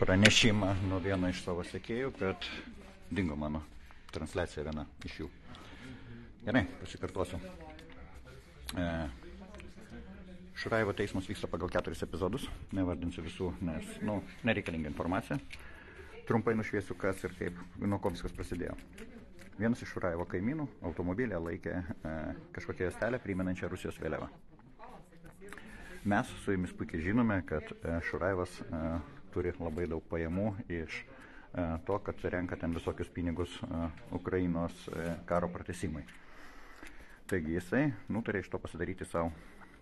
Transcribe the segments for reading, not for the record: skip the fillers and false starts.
pranešimą nuo vieno iš savo sekėjų, kad dingo mano transliacija viena iš jų. Gerai, pasikartosiu. Šuraivo teismas vyksta pagal 4 epizodus, nevardinsiu visų, nes nereikalinga informacija. Trumpai nušviesiu, kas ir kaip, nuo ko viskas prasidėjo. Vienas iš Šuraivo kaimynų automobilė laikė kažkokią juostelę primenančią Rusijos vėliavą. Mes su jumis puikiai žinome, kad Šuraivas turi labai daug pajamų iš to, kad renka ten visokius pinigus Ukrainos karo pratesimui. Taigi jisai nutarė iš to pasidaryti savo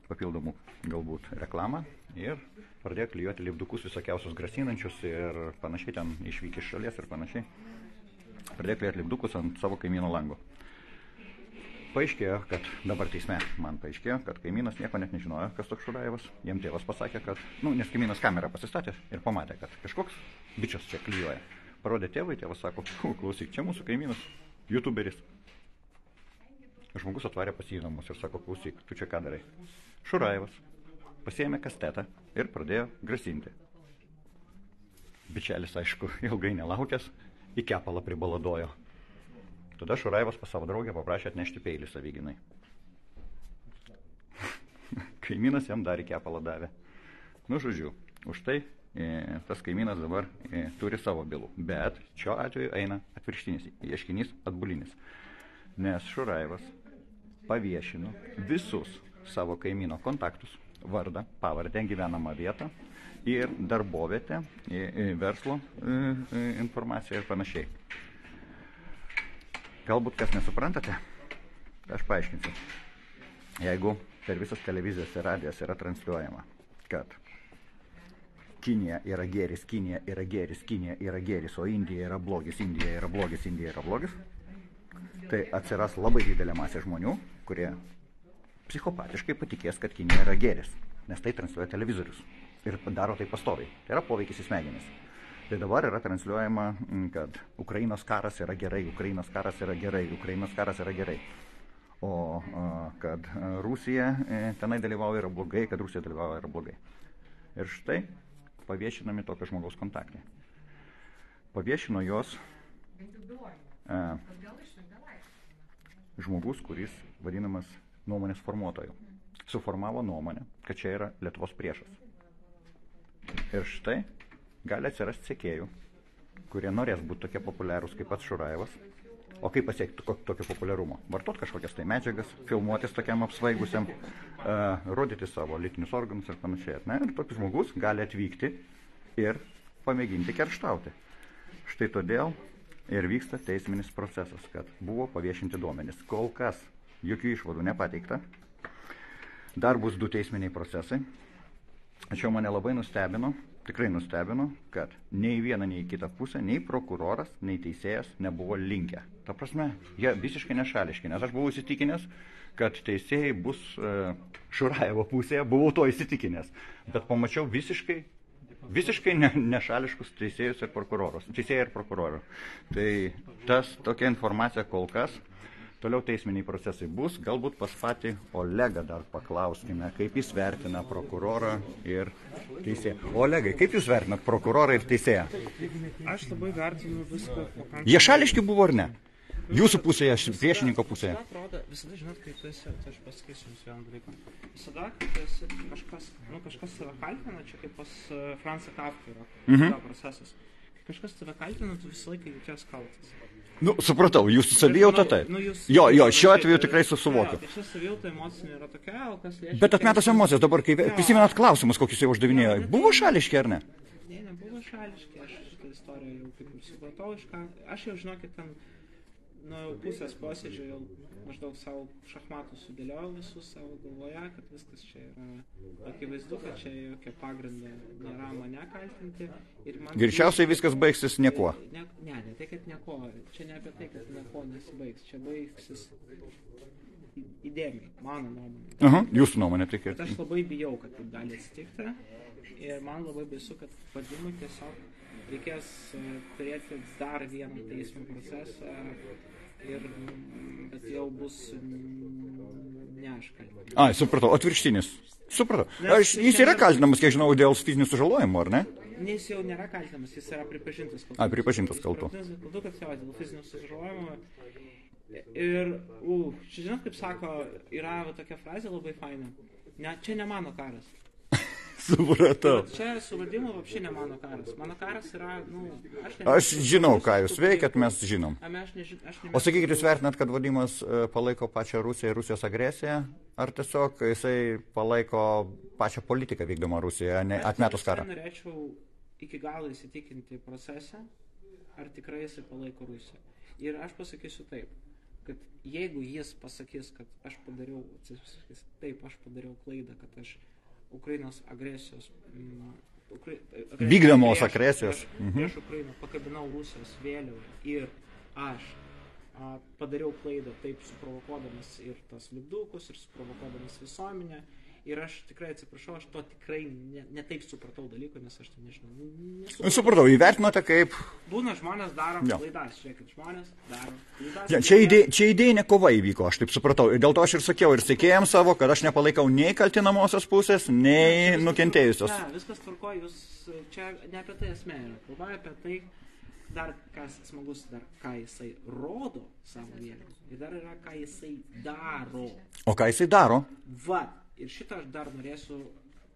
papildomų galbūt reklamą ir pradėjo klijuoti lipdukus visokiausius grasinančius ir panašiai, ten išvykę iš šalies ir panašiai. Pradėjo klijuoti lipdukus ant savo kaimyno lango. Paaiškėjo, kad dabar teisme man paaiškėjo, kad kaimynas nieko net nežinojo, kas toks Šuraivas. Jiem tėvas pasakė, kad, nes kaimynas kamerą pasistatė ir pamatė, kad kažkoks bičias čia klijuoja. Parodė tėvai, tėvas sako, klausyk, čia mūsų kaimynas, youtuberis. Žmogus atvarė pas jį į namus ir sako, klausyk, tu čia ką darai? Šuraivas pasiėmė kastetą ir pradėjo grasinti. Bičelis, aišku, ilgai nelaukęs, į kepalą pribaladojo. Tada Šuraivas pas savo draugę paprašė atnešti peilį savyginai. Kaimynas jam dar į kepalą davė. Žodžiu, už tai tas kaimynas dabar turi savo bylų. Bet šiuo atveju eina atvirkštinis ieškinys atbulinis. Nes Šuraivas paviešino visus savo kaimyno kontaktus, vardą, pavardę, gyvenamą vietą ir darbovietę, verslo informaciją ir panašiai. Galbūt kas nesuprantate, aš paaiškinsiu. Jeigu per visas televizijas ir radijas yra transliuojama, kad Kinija yra gėris, Kinija yra gėris, Kinija yra gėris, o Indija yra blogis, Indija yra blogis, Indija yra blogis, tai atsiras labai didelė masė žmonių, kurie psichopatiškai patikės, kad Kinija yra gėris, nes tai transliuoja televizorius ir daro tai pastoviai. Tai yra poveikis į smegenis. Tai dabar yra transliuojama, kad Ukrainos karas yra gerai, Ukrainos karas yra gerai, Ukrainos karas yra gerai. O kad Rusija tenai dalyvauja yra blogai, kad Rusija dalyvauja yra blogai. Ir štai paviešinami tokio žmogaus kontaktai. Paviešino jos žmogus, kuris vadinamas nuomonės formuotoju. Suformavo nuomonę, kad čia yra Lietuvos priešas. Ir štai gali atsirasti sekėjų, kurie norės būti tokie populiarūs kaip pats Šuraivas. O kaip pasiekti tokio populiarumo? Vartot kažkokias tai medžiagas, filmuotis tokiam apsvaigusiam, rodyti savo lytinius organus ir panašiai. Ir toks žmogus gali atvykti ir pamėginti kerštauti. Štai todėl ir vyksta teisminis procesas, kad buvo paviešinti duomenys. Kol kas jokių išvadų nepateikta. Dar bus 2 teisminiai procesai. Tačiau mane labai nustebino, tikrai nustebino, kad nei viena, nei kita pusė, nei prokuroras, nei teisėjas nebuvo linkę. Ta prasme, jie visiškai nešališki, nes aš buvau įsitikinęs, kad teisėjai bus Šuraivo pusėje, buvau to įsitikinęs. Bet pamačiau visiškai nešališkus teisėjus ir prokurorus. Teisėjai ir prokurorų. Tai tokia informacija kol kas. Toliau teisminiai procesai bus, galbūt pas patį Olegą dar paklauskime, kaip jis vertina prokurorą ir teisėją. Olegai, kaip jūs vertinat prokurorą ir teisėją? Aš labai vertinu viską pakankamai. Jie šališki buvo ar ne? Jūsų pusėje, priešininko pusėje? Visada, žinot, kai tu esi, tai aš pasakysiu jums vieną dalyką. Visada, kai tu esi kažkas save kaltina, čia kaip pas Fransą Kafką yra procesas. Kai kažkas tave kaltina, tu visą laiką jauties kaltas. Supratau, jūsų savijauta tai. Jo, šiuo atveju tikrai suvokiu. Tai šia savijauta emocinė yra tokia, o kas liečia... Bet atmetas emocijas dabar, kai prisimenat klausimus, kokius jau uždavinėjo, buvo šališki ar ne? Ne, nebuvo šališki, aš šitą istoriją jau kaip ir supratau, aš jau žinokit ten nuo pusės posėdžio jau maždaug savo šachmatų sudėliojau visus savo galvoje, kad viskas čia yra akivaizdu, kad čia jokio pagrindo nėra mane kaltinti. Greičiausiai viskas baigsis niekuo. Ne, tai kad nieko. Čia ne apie tai, kad nieko nesibaigs. Čia baigsis įdėmiai, mano nuomonė. Jūsų nuomonė, tai kad... Bet aš labai bijau, kad taip gali atsitikti. Ir man labai baisu, kad vadimui tiesiog reikės turėti dar vieną teismo procesą. Bet jau bus ne aš kalbėjau. Supratau, atvirkštinis. Supratau. Jis yra kaltinamas, kiek žinau, dėl fizinių sužalojimų, ar ne? Jis jau nėra kaltinamas, jis yra pripažintas kaltu. Pripažintas kaltu. Kaltu, kad jo, dėl fizinio susižalojimo. Ir, čia žinot, kaip sako, yra tokia frazė labai faina. Čia ne mano karas. Supratau. Čia su valdymu vapšė ne mano karas. Mano karas yra, aš žinau, ką jūs veikiat, mes žinom. O sakykit, jūs vertinat, kad valdymas palaiko pačią Rusiją ir Rusijos agresiją, ar tiesiog jisai palaiko pačią politiką vykdomą Rusijoje, atmetus karą? Aš norėčiau iki galo įsitikinti procesą, ar tikrai jisai palaiko Rusiją. Ir aš pasakysiu taip, kad jeigu jis pasakys, kad aš padariau klaidą, kad aš Ukrainos agresijos vykdomos agresijos prieš Ukrainą pakabinau Rusijos vėliavą ir aš padariau klaidą taip suprovokuodamas ir tas lipdukus ir suprovokuodamas visuomenę ir aš tikrai atsiprašau, aš to tikrai ne taip supratau dalyko, nes aš tai nežinau. Supratau, įvertinote kaip... Būna žmonės daro klaidas, žiūrėkit, žmonės daro klaidas. Ja, čia idėjinė kova įvyko, aš taip supratau. Dėl to aš ir sakiau ir sekėjams savo, kad aš nepalaikau nei kaltinamosios pusės, nei nukentėjusios. Ne, viskas tvarko, jūs čia ne apie tai esmė yra. Kalba apie tai, dar kas smagus, dar ką jisai rodo savo vėliavą. Ir dar yra, ką jisai daro. O ką jisai daro? Va. Ir šitą aš dar norėsiu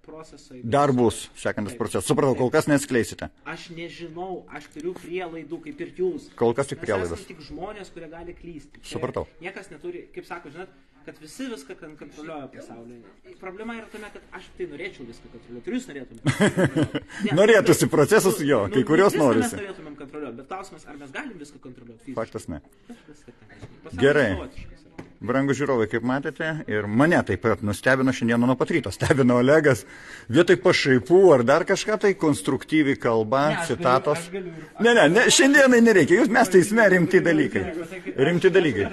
procesą... Dar bus sekantis procesas. Supratau, kol kas neatskleisite. Aš nežinau, aš turiu prielaidų, kaip ir jūs. Kol kas tik prielaidas. Mes esame tik žmonės, kurie gali klysti. Supratau. Niekas neturi, kaip sako, žinot, kad visi viską kontroliuoja pasaulyje. Problema yra tame, kad aš tai norėčiau viską kontroliuoti. Ir jūs norėtumėte. Norėtųsi procesas, jo, kai kurios norisi. Mes norėtumėm kontroliuoti, bet klausimas, ar mes galim viską kontroliuoti? Faktas ne. Gerai. Brangūs žiūrovai, kaip matėte, ir mane taip pat nustebino šiandieną nuo pat ryto. Stebino Olegas, vietoj pašaipų ar dar kažką tai konstruktyviai kalba, citatos. Ne, šiandienai nereikia, mes teisme rimti dalykai. Rimti dalykai.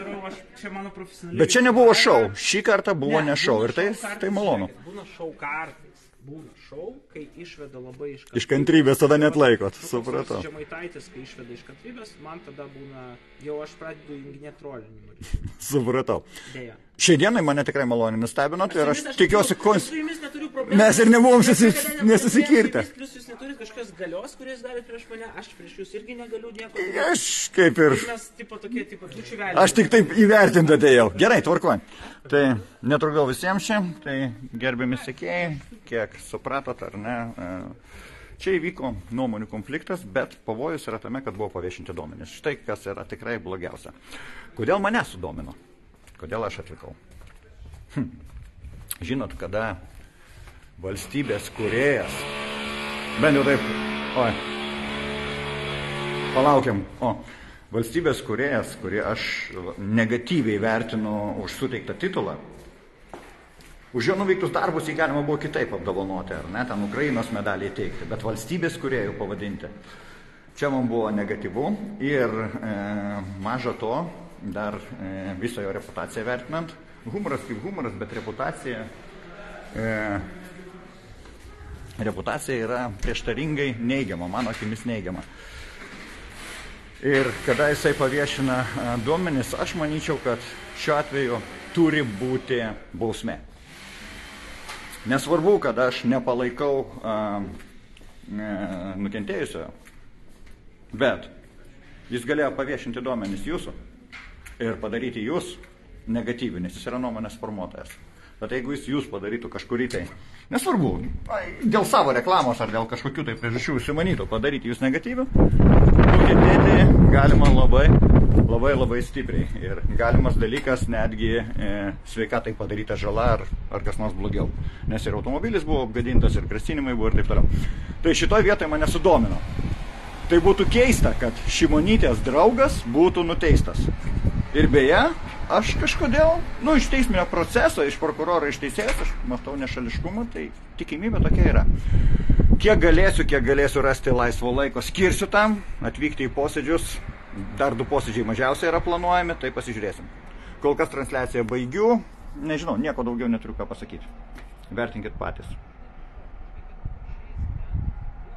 Bet čia nebuvo šou, šį kartą buvo ne šou ir tai malonu. Būna šou kartais. Būna šou, kai išveda labai iš kantrybės, tada net laikot, supratau. Žemaitaitis, kai išveda iš kantrybės, man tada būna, jau aš pradedu junginėti trolinimą. Supratau. Deja. Šiandienai mane tikrai maloniai nustebinot ir aš tikiuosi, su jumis neturiu problemų. Mes ir nebuvom nesusikirtę. Plus jūs neturit kažkokios galios, kurias gali prieš mane, aš prieš jūs irgi negaliu nieko. Aš kaip ir... Mes tokie tučių velniai. Aš tik taip įvertinti atėjau. Gerai, tvarkuoj. Tai netrukdau visiems čia, tai gerbiami sekėjai, kiek supratot ar ne. Čia įvyko nuomonių konfliktas, bet pavojus yra tame, kad buvo paviešinti duomenys. Štai kas yra tikrai blogiausia. Kodėl mane sudomino? Kodėl aš atvykau? Žinot, kada valstybės kūrėjas, bent jau taip, palaukiam, valstybės kūrėjas, kurį aš negatyviai vertinu už suteiktą titulą, už jo nuveiktus darbus jį galima buvo kitaip apdovanoti, ar ne, ten Ukrainos medalį įteikti, bet valstybės kūrėjų pavadinti. Čia man buvo negatyvu ir maža to, dar visą jo reputaciją vertinant, humoras kaip humoras, bet reputacija yra prieštaringai neigiama, mano akimis neigiama. Ir kada jisai paviešina duomenis, aš manyčiau, kad šiuo atveju turi būti bausmė. Nesvarbu, kad aš nepalaikau nukentėjusiojo, bet jis galėjo paviešinti duomenis jūsų ir padaryti jūs negatyvių, nes jis yra nuomonės formuotojas. Bet jeigu jūs padarytų kažkurį tai, nesvarbu, dėl savo reklamos ar dėl kažkokių tai priežasčių užsimanytų padaryti jūs negatyvių, nukentėti galima labai stipriai. Ir galimas dalykas netgi sveikatai padaryta žala ar kas nors blogiau. Nes ir automobilis buvo apgadintas, ir grasinimai buvo ir taip toliau. Tai šitoj vietoje mane sudomino. Tai būtų keista, kad Šimonytės draugas būtų nuteistas. Ir beje, aš kažkodėl, iš teisminio proceso, iš prokuroro, iš teisėjos, aš matau nešališkumą, tai tikimybė tokia yra. Kiek galėsiu rasti laisvo laiko, skirsiu tam, atvykti į posėdžius, dar 2 posėdžiai mažiausiai yra planuojami, tai pasižiūrėsim. Kol kas transliaciją baigiu, nežinau, nieko daugiau neturiu ką pasakyti. Vertinkit patys.